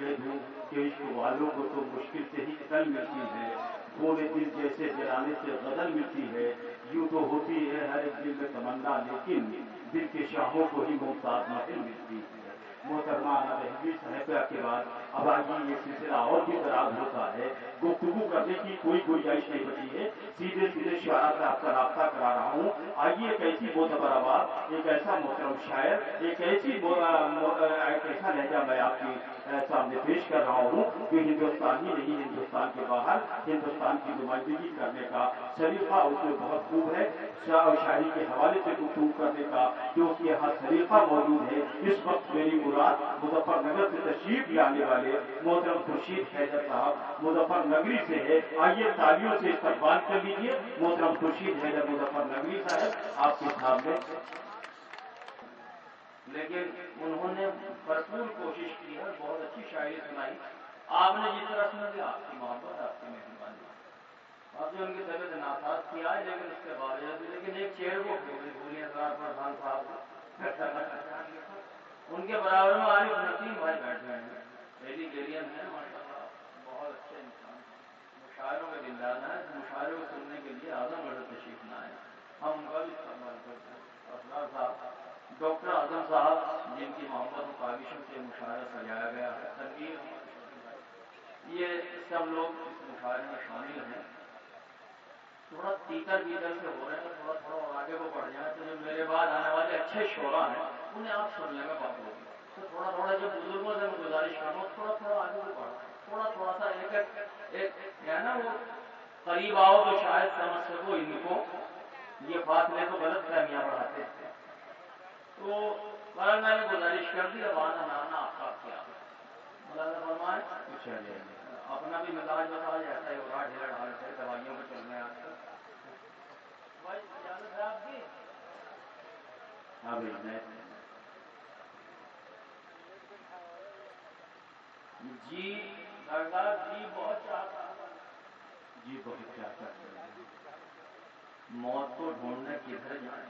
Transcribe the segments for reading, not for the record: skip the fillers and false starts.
کہہ دوں کہ عشق والوں کو تو مشکل سے ہی کل ملتی ہے، بولے دل جیسے جلانے سے غزل ملتی ہے، یوں تو ہوتی ہے ہر ایک دل میں تمنا، لیکن دل کے شاہوں کو ہی ممتاز محل ملتی ہے۔ محترمہ رحیمی صاحبہ کے بعد اب آئیے یہ سلسلہ اور بھی دراز ہوتا ہے، گفتگو کرنے کی کوئی گنجائش نہیں بچی ہے، سیدھے سیدھے شعراء سے آپ کا رابطہ کرا رہا ہوں۔ آئیے ایک ایسی معتبر آواز، ایک ایسا محترم شاعر، ایک ایسا لہجہ میں آپ کی سامنے پیش کر رہا ہوں کہ ہندوستان ہی نہیں، ہندوستان کے باہر ہندوستان کی نمائندگی کرنے کا سلیقہ اس میں بہت خوب ہے، شاعری کے حوالے سے گفتگو کرنے کا جو اس کے یہاں سلیقہ موجود ہے۔ اس وقت میری مراد مظفر نگر سے تشریف لانے والے محترم خورشید حیدر صاحب مظفر نگری سے ہے، آئیے تالیوں سے استقبال کر لیجیے محترم خورشید حیدر مظفر نگری صاحب آپ کے سامنے۔ لیکن انہوں نے بھرپور کوشش کی ہے، بہت اچھی شاعری سنائی، آپ نے جس طرح سنا دیا، آپ کی محبت، آپ کی مہربانی، اب جو ان کی طبیعت ناساز کیا ہے، لیکن اس کے باوجود لیکن ایک شعر کو بھولیں خان صاحب ان کے برابر میں عارف نسیم بھائی بیٹھے ہیں، ایلیگیرین ہیں ماشاء اللہ، بہت اچھے انسان، مشاعروں میں دلدانا ہے، مشاعرے کو سننے کے لیے اعظم گڑھ تشریف لائے، ہم ان کا بھی استقبال کرتے ہیں۔ افراد صاحب، ڈاکٹر اعظم صاحب جن کی محبت و کاوشوں سے مشاعرہ سجایا گیا ہے، تنویر، یہ سب لوگ اس مشاعرے میں شامل ہیں۔ تھوڑا تیتر بیتر سے ہو رہے ہیں، تھوڑا تھوڑا اور آگے کو بڑھ جائیں تو جو میرے بعد آنے والے اچھے شعراء ہیں انہیں آپ سننے میں بات ہوگی، تو تھوڑا تھوڑا جو بزرگوں سے میں گزارش کر رہا ہوں تھوڑا تھوڑا آگے کو بڑھا، تھوڑا تھوڑا سا ایک ہے نا وہ قریب آؤ تو شاید سمجھ سکو ان کو، یہ فاصلے تو غلط فہمیاں بڑھاتے ہیں، تو میں نے گزارش کر دی، اب آنا نانا آپ کا کیا مولانا فرمائے، اپنا بھی مزاج بتا جاتا ہے، اڑا ڈھیلا ڈھال سے دوائیوں پہ چل رہے ہیں آج کل بھائی صاحب کی جی سردار جی بہت چاہتا جی بہت چاہتا موت کو ڈھونڈنے کدھر جائیں،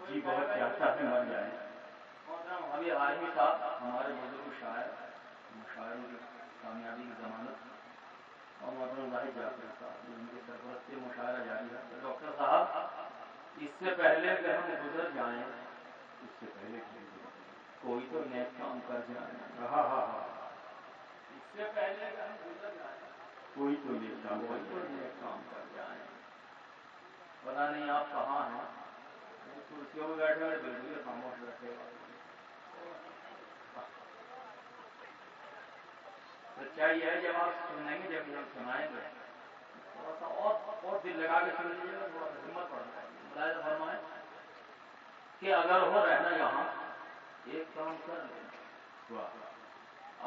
جی بہت چاہتا ہے مر جائیں۔ محترم ابھی عالمی صاحب ہمارے بزرگ شاعر، مشاعروں کی کامیابی کی ضمانت، اور محترم ظاہر جعفری صاحب ان کی سرپرست سے مشاعرہ جاری ہے۔ ڈاکٹر صاحب اس سے پہلے کہ ہم گزر جائیں، اس سے پہلے کوئی تو نیک کام کر جائیں، اس سے پہلے کہ ہم گزر جائیں کوئی تو نیک کام کر جائیں۔ پتہ نہیں آپ کہاں ہیں، کرسیوں میں بیٹھے ہوئے بالکل خاموش بیٹھے ہوئے، سچائی ہے جب آپ سنیں گے، جب ہم سنائیں گے تھوڑا سا اور دل لگا کے سن لیجیے گا، تھوڑا سا ہمت پڑ جائے گی۔ ملاحظہ فرمائیں کہ اگر ہو رہنا یہاں ایک کام کر لینا،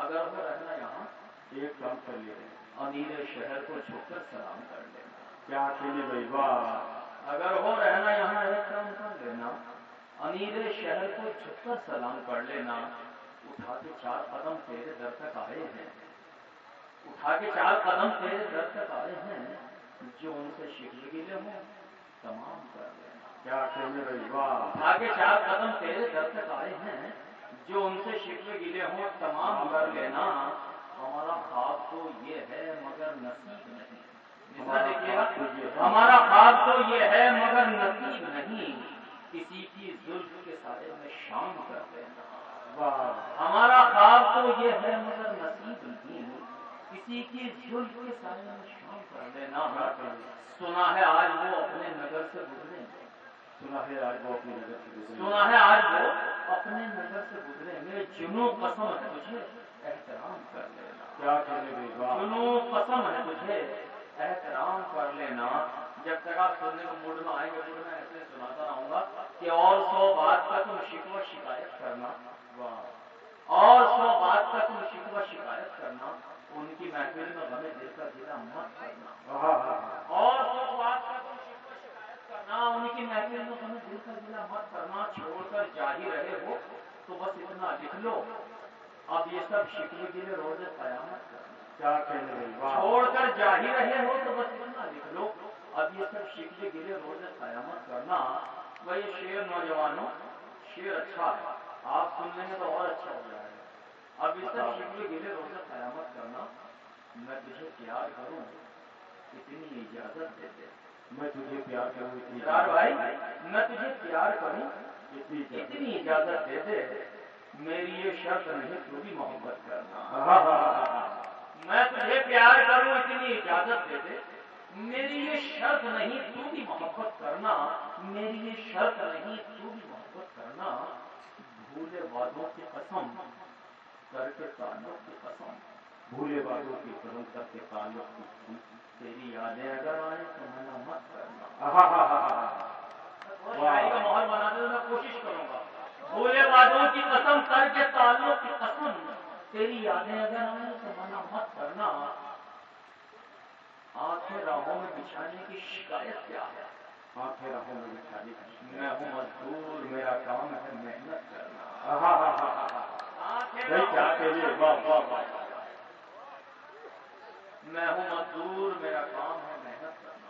اگر ہو رہنا یہاں ایک کام کر لینا، امیر شہر کو جھک کر سلام کر لینا، کیا کہنے بھائی واہ، اگر ہو رہنا یہاں ایک کام کر لینا، امیر شہر کو جھک کر سلام کر لینا، اٹھا کے 4 قدم تیرے در تک آئے ہیں، اٹھا کے 4 قدم تیرے در تک آئے ہیں، جو ان سے شکل گلے ہوں تمام کر لینا، کیا کہنے بھائی واہ، اٹھا کے 4 قدم تیرے در تک آئے ہیں، جو ان سے شکل گلے ہوں تمام کر لینا، ہمارا خواب تو یہ ہے مگر نصیب نہیں، دیکھیے گا، ہمارا خواب تو یہ ہے مگر نصیب نہیں، کسی کی زلف کے سائے میں شام کر لینا، ہمارا خواب تو یہ ہے مگر نصیب نہیں، کسی کی زلف کے سائے میں شام کر لینا، سنا ہے آج وہ اپنے نگر سے گزریں گے، سنا ہے آج وہ اپنے نگر سے گزریں گے، سنا ہے آج وہ اپنے نگر سے گزریں گے، جنوں قسم ہے تجھے احترام کر لینا، کیا کہنے بھائی، جنوں قسم ہے تجھے احترام کر لینا۔ جب تک آپ سننے کو موڈ میں آئیں گے پھر میں ایسے سناتا رہوں گا کہ اور 100 بات کا تم شکوہ شکایت کرنا، اور 100 بات کا تم شکوہ شکایت کرنا، ان کی محفل میں غم دل کا گلہ مت کرنا، اور 100 بات کا تم شکوہ شکایت کرنا، ان کی محفل میں غم دل کا گلہ مت کرنا، چھوڑ کر جا ہی رہے ہو تو بس اتنا لکھ لو، اب یہ سب شکل گلے روز قیامت کرنا، کیا کہنے، چھوڑ کر جا ہی رہے ہو تو بس اتنا لکھ لو، اب یہ سب شکل گلے روز قیامت کرنا۔ بھائی شعر نوجوانوں، شعر اچھا ہے، آپ سن لیں گے تو اور اچھا ہو جائے گا، اب اس طرح شکل گلے روزہ قیامت کرنا، میں تجھے پیار کروں اتنی اجازت دے دے. میں تجھے پیار کروں اتنی بھائی میں تجھے پیار کروں اتنی اجازت دے دے. میری یہ شرط نہیں تو بھی محبت کرنا. میں تجھے پیار کروں اتنی اجازت دے دے. میری یہ شرط نہیں تو بھی محبت کرنا. میری یہ شرط نہیں تو بھی محبت کرنا. بھولے وعدوں کی قسم کر کے تعلق کی قسم. بھولے وعدوں کی قسم کر کے تعلق کی قسم. تیری یادیں اگر آئیں تو منع مت کرنا. شاعری کا ماحول بناتے ہوئے میں کوشش کروں گا. بھولے وعدوں کی قسم کر کے تعلق کی قسم. تیری یادیں اگر آئیں تو منع مت کرنا. آنکھیں راہوں میں بچھانے کی شکایت کیا ہے؟ آنکھیں راہوں میں بچھانے کی. میں ہوں مزدور، میرا کام ہے محنت کرنا. کیا کہیے. میں ہوں مزدور، میرا کام ہے محنت کرنا.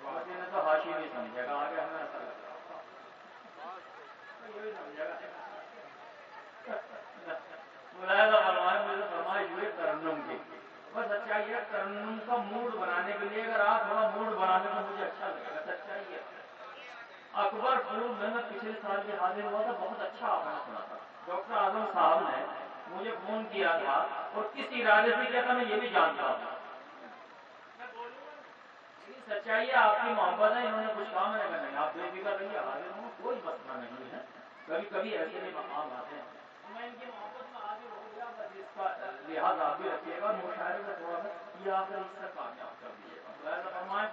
واقعی نے تو حاشی نہیں سمجھے گا. آگے ہمیں ایسا لگ رہا ملاحظہ فرمائے. مجھے فرمائش ہوئی ترنم کی. بس سچائی ہے ترنم کا موڈ بنانے کے لیے اگر آپ تھوڑا موڈ بنانے میں مجھے اچھا لگے گا. سچائی ہے. اکبر پور میں پچھلے سال بھی حاضر ہوا تھا. بہت اچھا آپ نے سنا تھا. ڈاکٹر اعظم صاحب نے مجھے فون کیا تھا اور کس ارادے سے کیا تھا میں یہ بھی جانتا ہوں. سچائی ہے آپ کی محبت ہے. انہوں نے کچھ کہا، میں نے کہا نہیں آپ بے فکر رہیے حاضر ہوں. کوئی مسئلہ نہیں ہے. کبھی کبھی ایسے بھی مقام آتے ہیں. میں ان کی محبت میں حاضر ہو گیا. بس اس کا لحاظ آپ بھی رکھیے گا. مشاعرے میں تھوڑا سا یہ آ کر اس کا کامیاب کر دیجیے گا. ملاحظہ فرمائیں.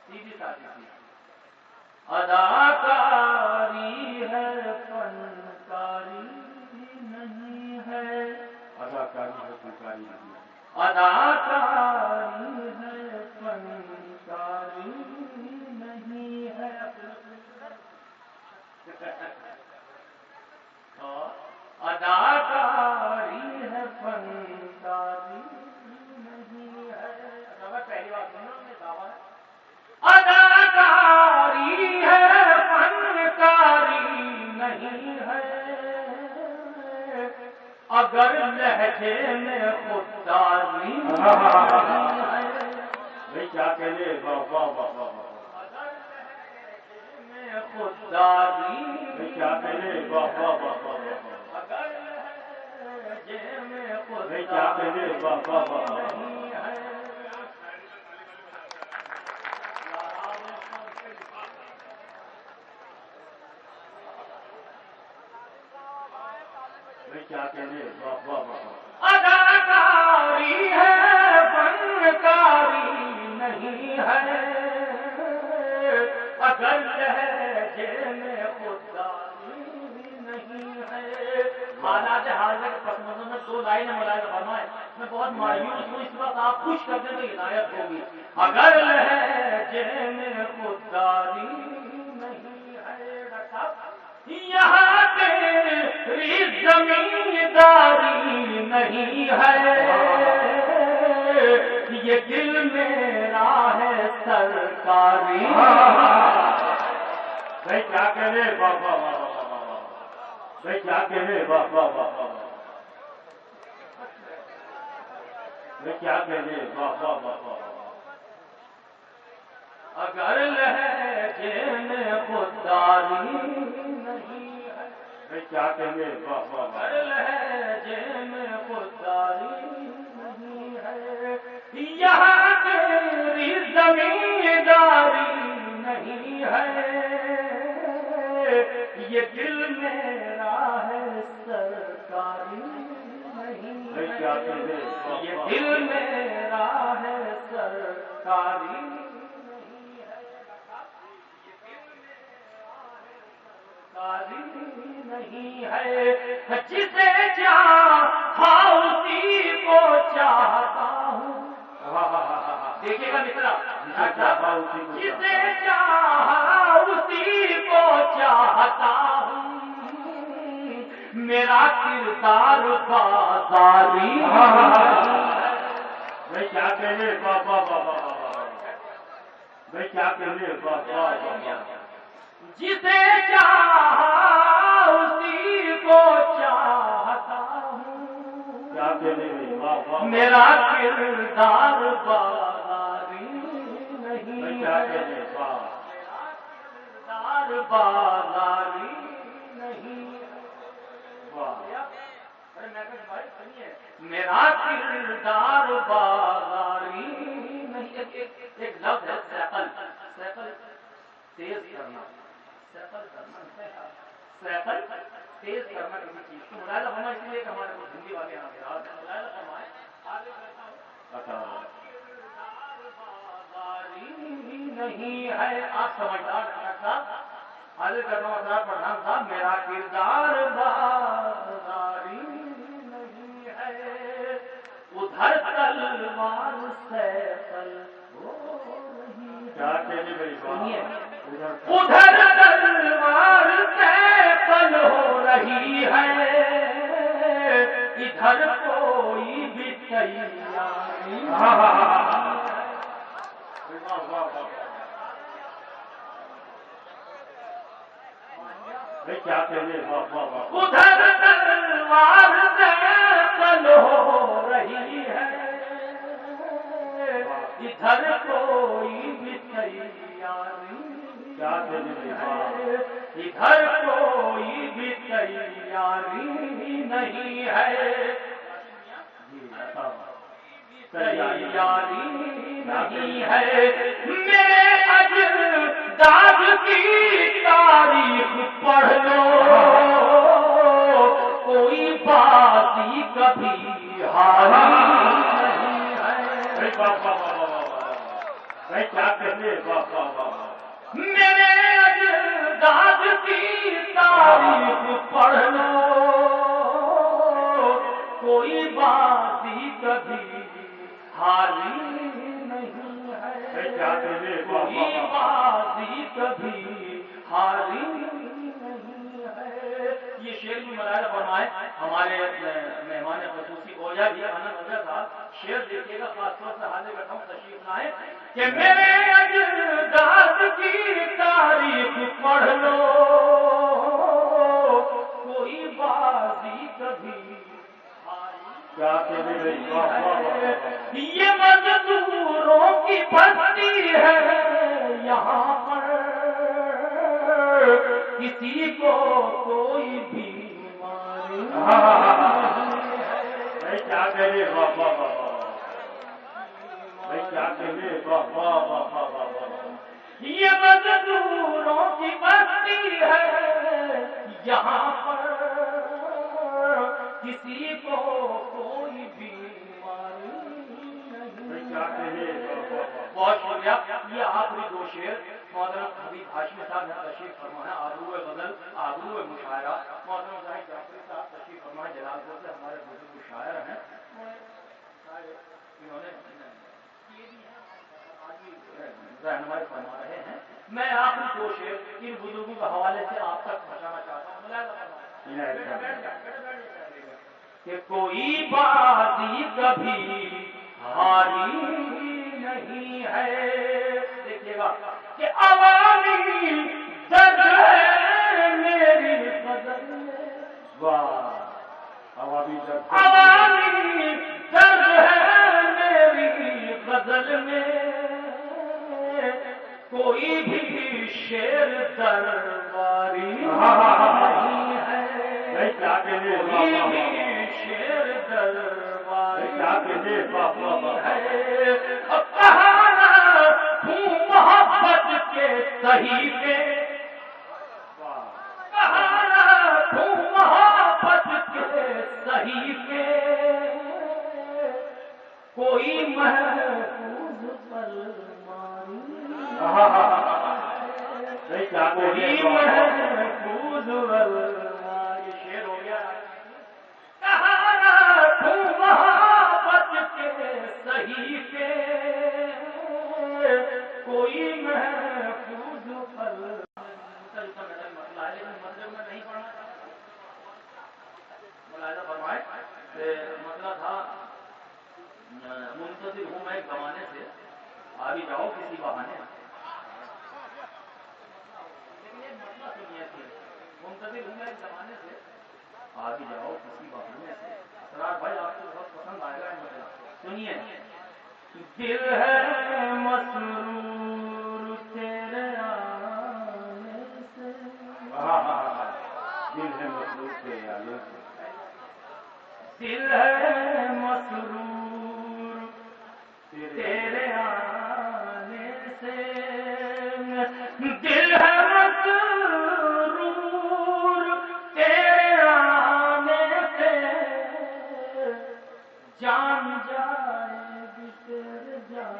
سیدھی سادی سی اداکاری ہے فنکاری نہیں ہے. اداکاری ہے فنکاری نہیں ہے. اداکاری ہے فنکاری نہیں ہے. اداکاری ہے فنکاری نہیں ہے. پہلی بات سننا. اداکاری ہے فنکاری نہیں ہے. اگر لہجے میں خودداری کیا کہنے. اگر لہجے میں خودداری کیا کہنے. اگر لہجے میں خودداری کیا کہنے. نہیں ہے. کیا کہنے. اداکاری ہے فنکاری نہیں ہے. اگر لہجے میں خودداری نہیں ہے. حالات حاضر کے پس منظر میں دو لائنیں ملاحظہ فرمائیں. میں بہت مایوس ہوں. اس وقت آپ خوش کر دیں تو ہدایت ہوگی. اگر لہجے میں خودداری نہیں ہے. یہاں تیری زمینداری نہیں ہے. یہ دل میرا ہے سرکاری. کیا کہنے. کیا کہنے. کیا کہنے. اگر لہجے میں خودداری نہیں ہے. کیا کہنے. اگر لہجے میں خودداری نہیں ہے. یہاں تیری زمینداری نہیں ہے. یہ دل میرا ہے سرکاری نہیں ہے. کیا کہنے. یہ دل میرا ہے سرکاری نہیں ہے. سرکاری نہیں ہے. جسے چاہا اسی کو چاہتا ہوں. دیکھیے گا مترا. جسے چاہا اسی کو چاہتا ہوں. میرا کردار بازاری. کیا کہنے. کیا کہنے. جسے چاہا اسی کو چاہتا ہوں، کیا کہنے میں واہ واہ میرا کردار بازاری نہیں کیا ہے، کہنے واہ کردار بازاری نہیں واہ میرا کردار بازاری نہیں۔ ایک لفظ ہے سیقل، سیقل تیز کرنا، سیقل کرنا، سیقل تیز کرنا کسی چیز کو ملاحظہ ہونا، اس لیے کہ ہمارے کچھ ہندی والے یہاں کے راز ہیں، ملاحظہ فرمائیں آگے کرتا ہوں نہیں ہے، آپ سمجھدار ڈاکٹر صاحب، حاضر کرتا ہوں حضرات پردھان صاحب، میرا کردار بازاری نہیں ہے، ادھر تلوار سیفل ہو رہی کیا کہنے میں سنیے، واہ ادھر تلوار سیفل ہو رہی ہے، ادھر کوئی بھی تیاری کیا کہنے واہ واہ واہ ادھر تلوار سیفل ہو رہی ہے، ادھر کوئی بھی تیاری کیا کہنے میں واہ ادھر کوئی بھی تیاری نہیں ہے، تیاری نہیں ہے، میرے اجداد کی تاریخ پڑھ لو، کوئی بازی کبھی ہاری نہیں ہے، کیا کہنے واہ واہ واہ میرے اجداد کی تاریخ پڑھ لو، کوئی بازی کبھی ہاری نہیں ہے، کیا کہنے واہ کوئی واہ واہ بازی کبھی ہاری نہیں ہے۔ یہ شعر بھی ملاحظہ فرمائے ہمارے مہمان خصوصی اوجا جی آنند اوجا صاحب، شعر دیکھیے گا، خاص طور سے حاضر کرتا ہوں تشریف لائیں کہ میرے اجداد کی تاریخ پڑھ لو، کوئی بازی کبھی کیا کہنے میں واہ واہ واہ یہ مزدوروں کی بستی ہے یہاں پر، کسی کو کوئی بیماری کیا کہنے واہ واہ واہ کیا کہنے واہ واہ واہ واہ واہ یہ مزدوروں کی بستی ہے یہاں پر، کسی کو کوئی بیماری نہیں کیا کہنے بہت شکریہ۔ یہ آخری دو شعر محترم حبیب ہاشمی صاحب نے تشریف فرما ہے، آبرو غزل آبرو مشاعرہ، محترم ظاہر جعفری صاحب تشریف فرما ہے، جلال پور سے ہمارے بزرگ شاعر ہیں، انہوں نے رہنمائی فرما رہے ہیں۔ میں آخری دو شعر ان بزرگوں کے حوالے سے آپ تک پہنچانا چاہتا ہوں کہ کوئی بازی کبھی ہاری نہیں ہے، دیکھیے گا کہ عوامی درد ہے میری غزل میں، واہ عوامی درد عوامی درد ہے میری غزل میں، کوئی بھی شیر درباری نہیں ہے، کیا کہنے واہ کوئی واہ بھی شیر درباری کیا کہنے واہ واہ واہ ہے، کہانا ہوں محبت کے صحیفے، کہانا ہوں محبت کے صحیفے، کوئی محفوظ الماری کیا کوئی کہنے محفوظ الماری، شعر ہو گیا، کہانا ہوں محبت کے صحیفے، کوئی محفوظ مسئلہ ہے لیکن مطلب میں نہیں پڑھنا چاہتا، ملاحظہ فرمائے مسئلہ تھا، منتظر ہوں میں ایک زمانے سے، آ بھی جاؤ کسی بہانے، لیکن ایک زمانے سے آگے جاؤ کسی بہانے سے. اسرار بھائی آپ کو بہت پسند آئے گا یہ مجھے. سنیے. دل ہے مسرور تیرے آنے سے. دل ہے مسرور تیرے آنے سے. دل ہے مسرور تیرے آنے سے. دل ہے مسرور تیرے آنے سے. جان جائے گی تیرے جان.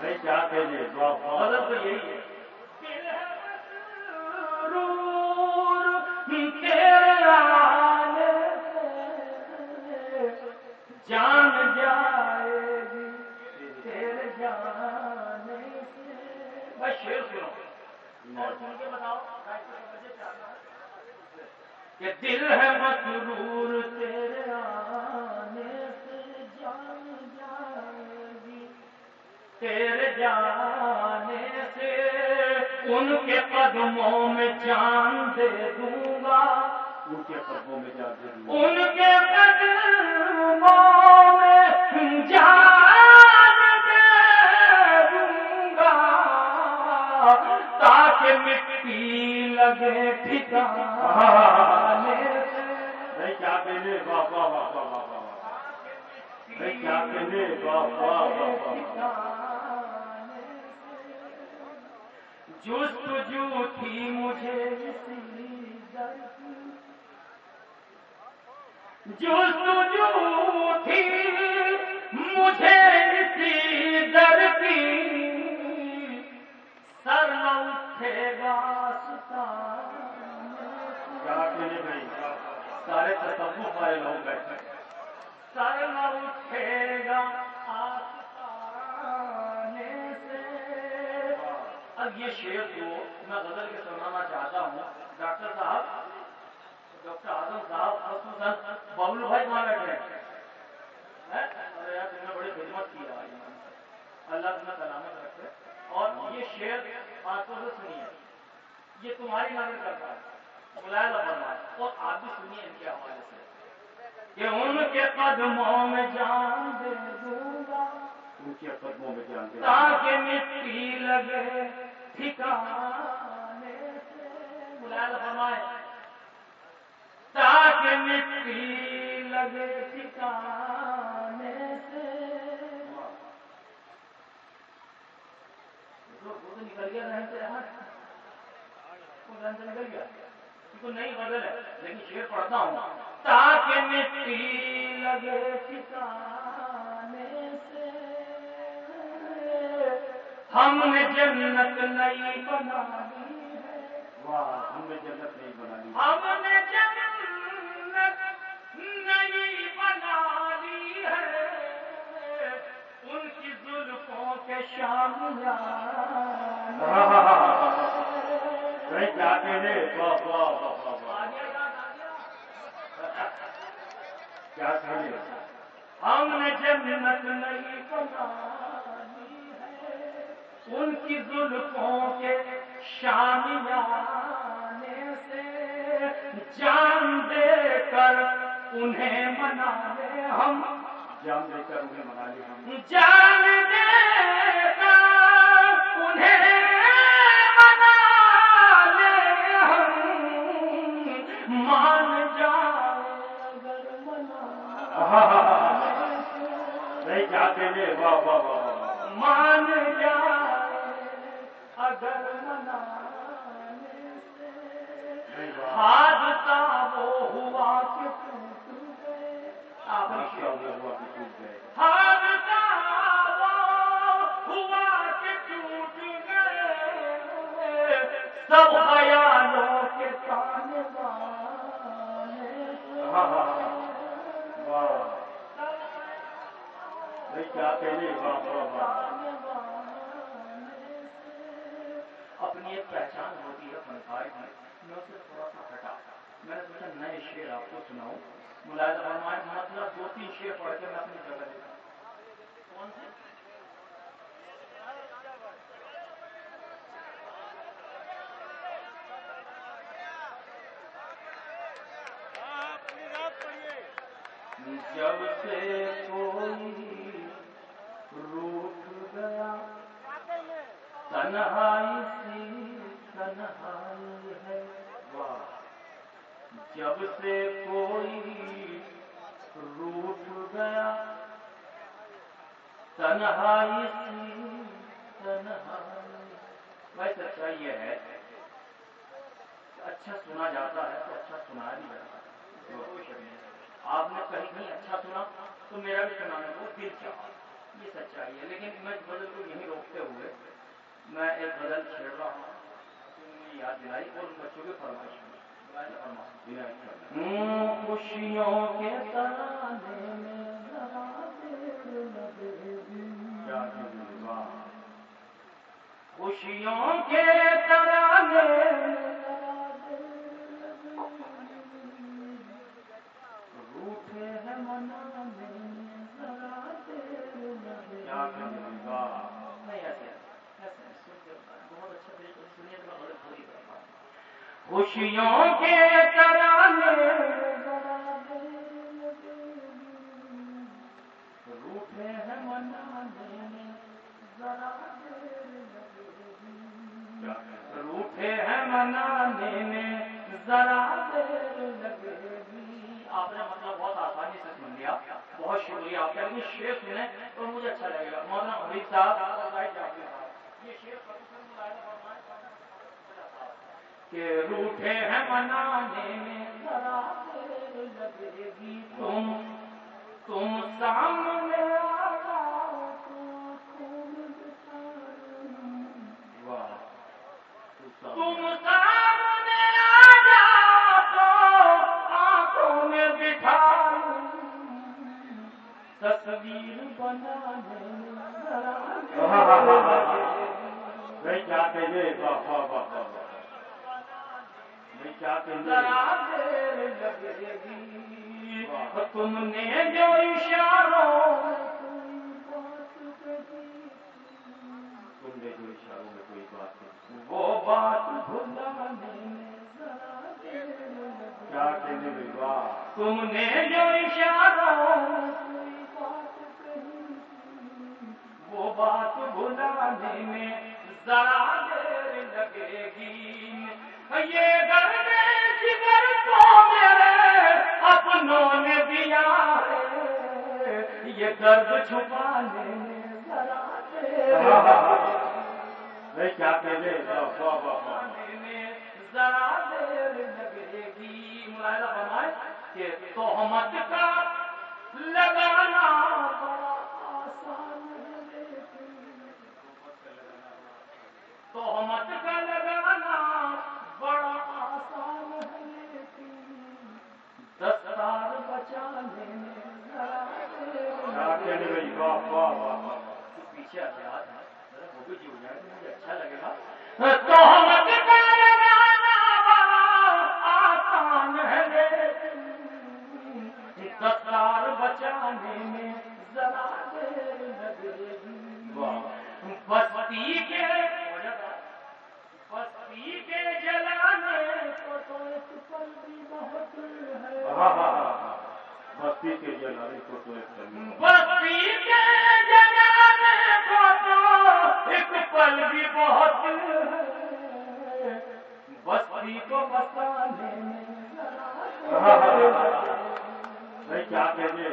نہیں کیا کہنے مطلب تو یہی ہے. دل ہے مسرور تیرے آنے سے. جان جائے گی تیرے جانے سے. بس شعر سنو اور سن کے بتاؤ کہ دل ہے مسرور تیرے آنے سے. جان جائے گی تیرے جانے سے. ان کے قدموں میں جان دے دوں گا. ان کے قدموں میں جان دے دوں گا. ان کے قدموں میں جان دے دوں گا. تاکہ مٹی لگے ٹھکانے سے. نہیں کیا کہنے واہ واہ واہ واہ واہ واہ. نہیں کیا کہنے واہ واہ واہ واہ. جستجو تھی مجھے اسی در کی. جستجو تھی مجھے اسی در کی. سر نہ اٹھے گا ستانے سے. کیا کہنے بھائی سارے تصوف والے لوگ بیٹھے. سر نہ اٹھے گا آستانے سے. اب یہ شعر کو میں غزل کے سنانا چاہتا ہوں. ڈاکٹر صاحب ڈاکٹر اعظم صاحب خصوصاً ببلو بھائی کہاں بیٹھے ہیں؟ ارے یار تم نے بڑی خدمت کی ہے. اللہ تمہیں سلامت رکھے. اور یہ شعر آنکھوں سے سنیے. یہ تمہاری نظر کرتا ہے ملاحظہ فرمائے. اور آپ بھی سنیے ان کے حوالے سے کہ ان کے قدموں میں جان دے دوں گا. ان کے قدموں میں جان دے دوں گا. تاکہ مٹی لگے ٹھکانے سے. ملاحظہ فرمائے. تاکہ مٹی لگے ٹھکانے سے. وہ تو نکل گیا ذہن سے. وہ ذہن سے نکل گیا. تو نئی غزل ہے لیکن شعر پڑھتا ہوں. تاکہ مٹی لگے ٹھکانے سے. ہم نے جنت نئی بنا لی ہے. واہ ہم نے جنت نہیں بنا لی. ہم نے جنت نئی بنا لی ہے. ان کی زلفوں کے شامیان. نہیں کیا کہنے واہ واہ واہ واہ واہ. کیا کہنے. ہم نے جنت نہیں بنا لی ہے. ان کی زلفوں کے شامیانے سے. جان دے کر انہیں منا لے ہم. جان دے کر انہیں منا لی ہم. جان دے کر انہیں منا لے ہم. مان جائے اگر منا. نہیں کیا کہنے واہ واہ واہ واہ. مان جائے اگر منانے سے. حادثہ وہ ہوا کہ ٹوٹ گئے. حادثہ وہ ہوا کہ ٹوٹ گئے. حادثہ وہ ہوا کہ ٹوٹ گئے. سب خیالوں کے تانے بانے سے. واہ نہیں کیا کہنے واہ واہ واہ. اپنی ایک پہچان ہوتی ہے فنکار کی. میں اسے تھوڑا سا ہٹا. میں نے سوچا نئے شعر آپ کو سناؤں. ملاحظہ فرمائے. مطلب 2-3 شعر پڑھ کے میں اپنی جگہ دیتا. کون سے؟ جب سے کوئی روٹھ گیا تنہائی سی تنہائی ہے، جب سے کوئی روٹھ گیا تنہائی سی تنہائی۔ بھائی سچائی یہ ہے کہ اچھا سنا جاتا ہے تو اچھا سنایا بھی جاتا ہے، کوئی شک نہیں۔ آپ نے کہیں نہیں اچھا سنا تو میرا بھی سنانے کو دل چاہا، یہ سچائی ہے۔ لیکن میں غزل کو یہیں روکتے ہوئے میں ایک غزل چھیڑ رہا ہوں، مجھے یاد دلائی اور ان بچوں کی فرمائش میں خوشیوں کے ترانے میں ذرا دیر لگے گی، خوشیوں کے ترانے میں ذرا دیر لگے گی، روٹھے ہیں منانے میں ذرا دیر لگے گی۔ نہیں ایسے بہت اچھا طریقے سے سنیے تو میں غلط پوری کرتا ہوں۔ خوشیوں کے ترانے ذرا دیر لگے گی، روٹھے ہیں منانے میں ذرا دیر لگے گی، روٹھے ہیں منانے میں ذرا دیر لگے گی۔ آپ نے مطلب بہت آسانی سے سن لیا، بہت شکریہ آپ کا۔ لیکن شعر سنیں تو مجھے اچھا لگے گا۔ مولانا حمید صاحب اور زاہد جعفری صاحب، یہ شعر کہ روٹھے ہیں منانے میں ذرا دیر لگے گی، تم سامنے آ جاؤ تو خون بچھا لوں، تم سامنے آ جاؤ تو آنکھوں میں بٹھا لوں، تصویر بنانے میں ذرا ذرا دیر لگے گی، تم نے جو اشاروں میں کوئی بات کہی، وہ بات بھلانے میں ذرا دیر لگے گی، تم نے جو اشاروں میں کوئی بات کہی، وہ بات بھلانے میں ذرا دیر لگے گی، یہ درد جگر کو میرے اپنوں نے دیا ہے، یہ درد چھپانے میں ذرا دیر ذرا دیر لگے گی۔ ملاحظہ فرمائے کہ تہمت کا لگانا بڑا آسان ہے، تہمت کا لگانا بڑا آسان ہے، لیکن دستار بچانے میں ذرا پیچھے آزاد ہے، ذرا وہ بھی جو جائے تو مجھے اچھا لگے گا۔ تہمت کا لگانا بڑا آسان ہے، لیکن دستار بچانے میں ذرا دیر لگے گی، بستی کے جلانے کو تو ایک پل بھی بہت ہے، بستی کے جلانے کو تو بستی کے جلانے کو تو ایک پل بھی بہت ہے، بستی کو بسانے میں کیا کہنے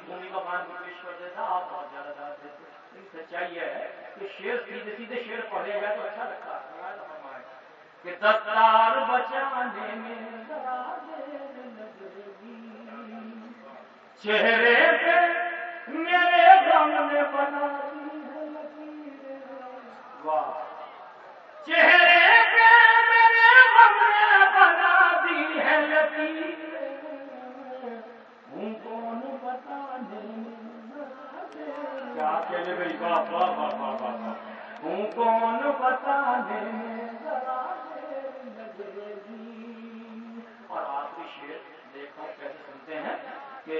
بھومی کا مان بھوشور جیسا آپ بہت زیادہ دار دیتے، لیکن سچائی یہ ہے کہ شعر سیدھے سیدھے شعر پڑھے جائے تو اچھا لگتا ہے کہ دستار بچانے میں ذرا دیر لگے گی، چہرے پہ میرے غم نے بنا دی ہے لکیریں، چہرے پہ میرے غم نے بنا دی ہے لکیریں، ہوں کون بتانے میں ذرا دیر کیا کہنے بھائی، واہ واہ واہ واہ واہ، ہوں کون بتانے میں ذرا دیر لگے گی۔ اور آخری شعر دیکھو کیسے سنتے ہیں کہ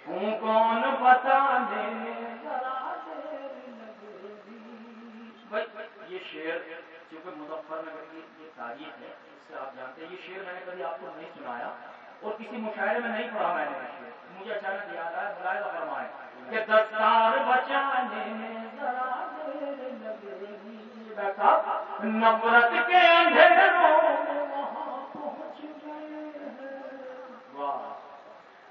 ہوں کون بتانے میں ذرا دیر لگے گی۔ بھائی یہ شعر چونکہ مظفر نگر کی یہ تاریخ ہے، اس سے آپ جانتے ہیں یہ شعر میں نے کبھی آپ کو نہیں سنایا، اور کسی مشاعرے میں نہیں پڑھا میں نے، مجھے اچانک یاد آیا، ملاحظہ فرمائے کہ دستار بچانے میں ذرا دیر لگے گی، نفرت کے اندھیروں میں وہاں پہنچ گئے ہیں، واہ،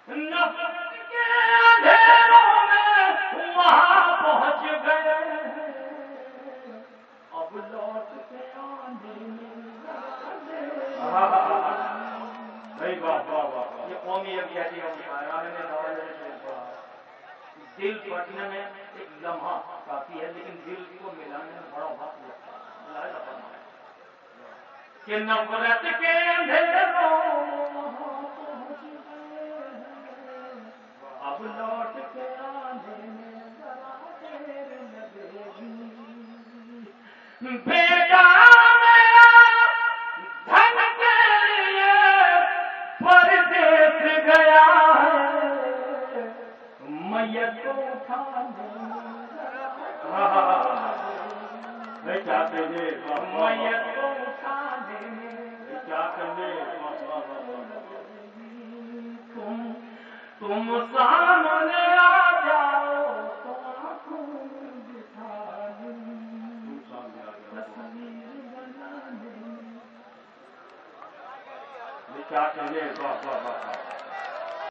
نفرت کے اندھیروں میں وہاں پہنچ گئے ہیں، اب لوٹ کے آنے میں ذرا دیر نہیں واہ واہ واہ یہ قومی یکجہتی کا مشاعرہ میں نے پڑھا، دل پھٹنے میں ایک لمحہ کافی ہے، لیکن دل کو ملانے میں بڑا وقت لگتا ہے، کہ نفرت کے اندھیروں وہاں پہنچ گئے ہیں، اب لوٹ کے آنے میں ذرا دیر لگے گی، بیٹا میرا دھن کے لیے پردیس گیا ہے، میت کو اٹھانے میں ذرا نہیں کیا کہنے میت کو اٹھانے میں کیا کرنے تم سامنے آ جاؤ تو آنکھوں میں بٹھا لوں، تصویر بنا لیں، کیا کہنے واہ واہ واہ